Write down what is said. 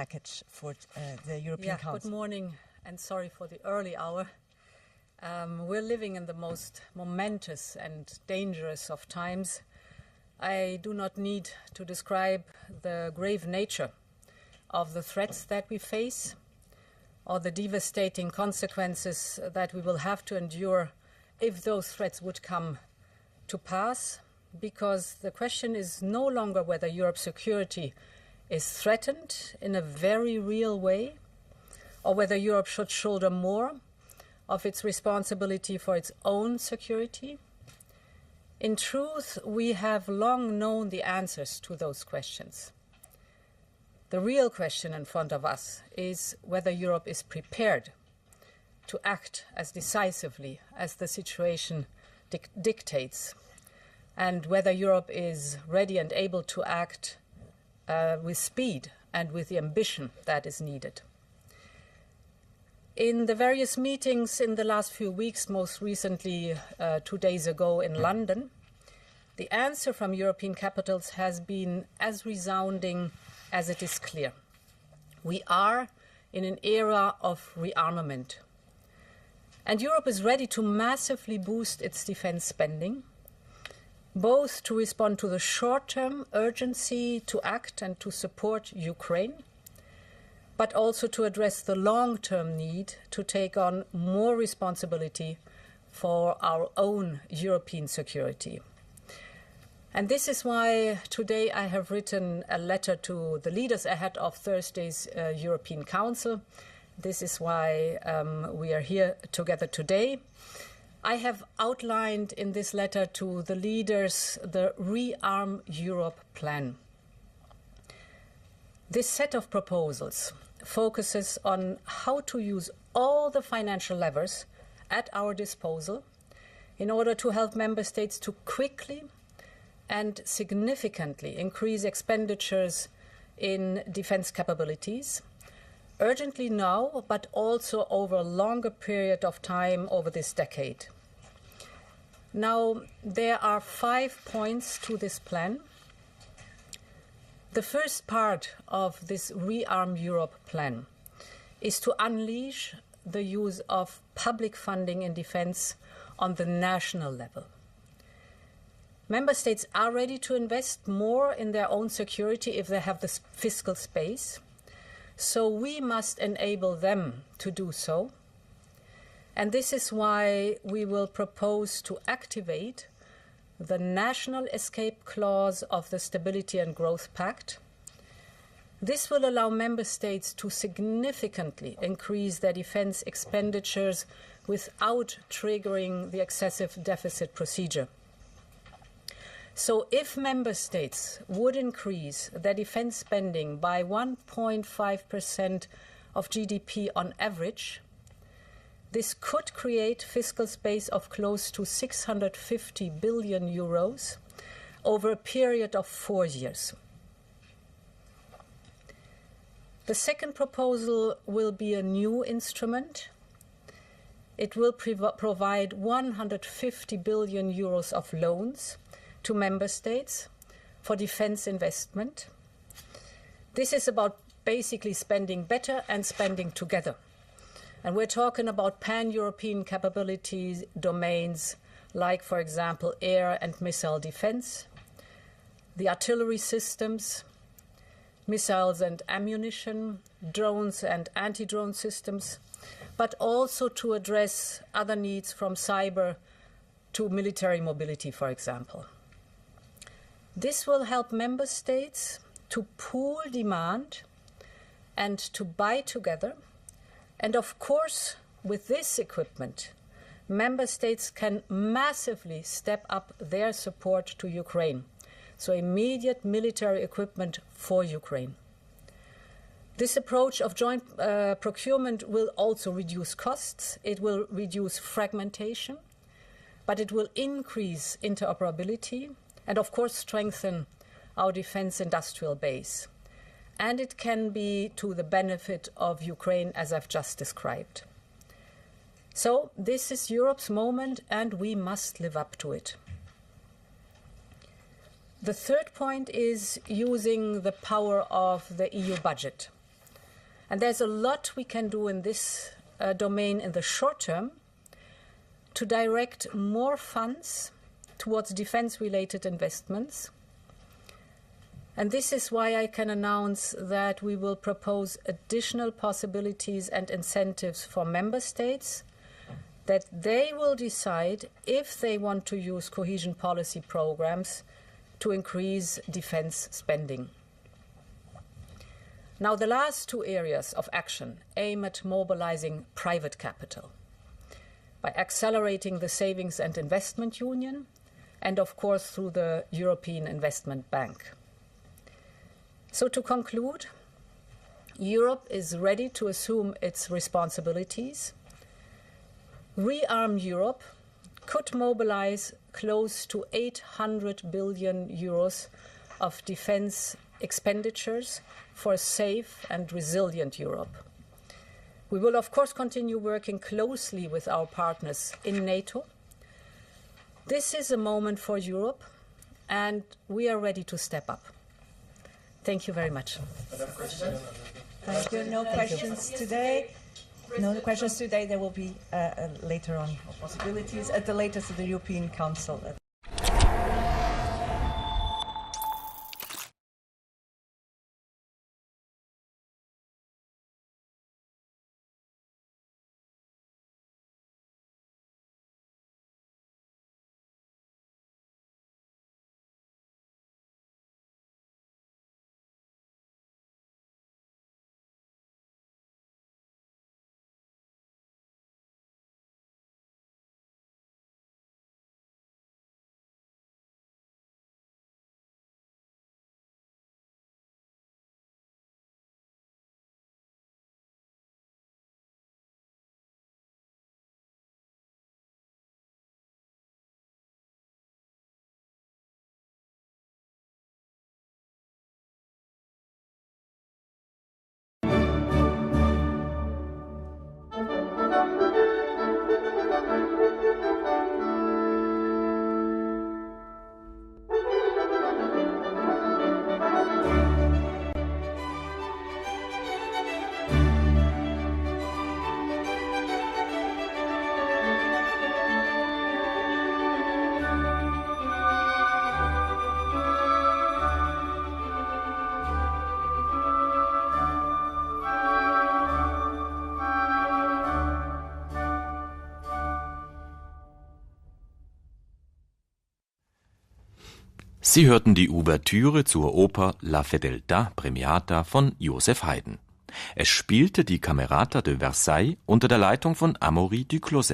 package for the European Council. Good morning, and sorry for the early hour. We're living in the most momentous and dangerous of times. I do not need to describe the grave nature of the threats that we face or the devastating consequences that we will have to endure if those threats would come to pass, because the question is no longer whether Europe's security is threatened in a very real way or whether Europe should shoulder more of its responsibility for its own security. In truth, we have long known the answers to those questions. The real question in front of us is whether Europe is prepared to act as decisively as the situation dictates, and whether Europe is ready and able to act with speed and with the ambition that is needed. In the various meetings in the last few weeks, most recently 2 days ago in London, the answer from European capitals has been as resounding as it is clear. We are in an era of rearmament, and Europe is ready to massively boost its defense spending, both to respond to the short-term urgency to act and to support Ukraine, but also to address the long-term need to take on more responsibility for our own European security. And this is why today I have written a letter to the leaders ahead of Thursday's European Council. This is why we are here together today. I have outlined in this letter to the leaders the REARME Europe plan. This set of proposals focuses on how to use all the financial levers at our disposal in order to help member states to quickly and significantly increase expenditures in defense capabilities, urgently now, but also over a longer period of time over this decade. Now, there are 5 points to this plan. The first part of this REARME Europe plan is to unleash the use of public funding in defense on the national level. Member states are ready to invest more in their own security if they have the fiscal space, so we must enable them to do so. And this is why we will propose to activate the national escape clause of the Stability and Growth Pact. This will allow member states to significantly increase their defense expenditures without triggering the excessive deficit procedure. So if member states would increase their defense spending by 1.5% of GDP on average, this could create fiscal space of close to 650 billion euros over a period of 4 years. The second proposal will be a new instrument. It will provide 150 billion euros of loans to member states for defense investment. This is about basically spending better and spending together. And we're talking about pan-European capabilities domains like, for example, air and missile defense, the artillery systems, missiles and ammunition, drones and anti-drone systems, but also to address other needs from cyber to military mobility, for example. This will help member states to pool demand and to buy together. And of course, with this equipment, member states can massively step up their support to Ukraine. So immediate military equipment for Ukraine. This approach of joint procurement will also reduce costs. It will reduce fragmentation, but it will increase interoperability and, of course, strengthen our defense industrial base. And it can be to the benefit of Ukraine, as I've just described. So this is Europe's moment, and we must live up to it. The third point is using the power of the EU budget And there's a lot we can do in this domain in the short term to direct more funds towards defense-related investments. And this is why I can announce that we will propose additional possibilities and incentives for member states, that they will decide if they want to use cohesion policy programs to increase defense spending. Now, the last two areas of action aim at mobilizing private capital by accelerating the Savings and Investment Union and, of course, through the European Investment Bank. So to conclude, Europe is ready to assume its responsibilities. REARM Europe could mobilize close to 800 billion euros of defense expenditures for a safe and resilient Europe. We will, of course, continue working closely with our partners in NATO. This is a moment for Europe, and we are ready to step up. Thank you very much. Thank you. No questions today. No questions today. There will be later on possibilities at the latest of the European Council. Sie hörten die Ouvertüre zur Oper La Fedeltà Premiata von Joseph Haydn. Es spielte die Camerata de Versailles unter der Leitung von Amaury Duclos.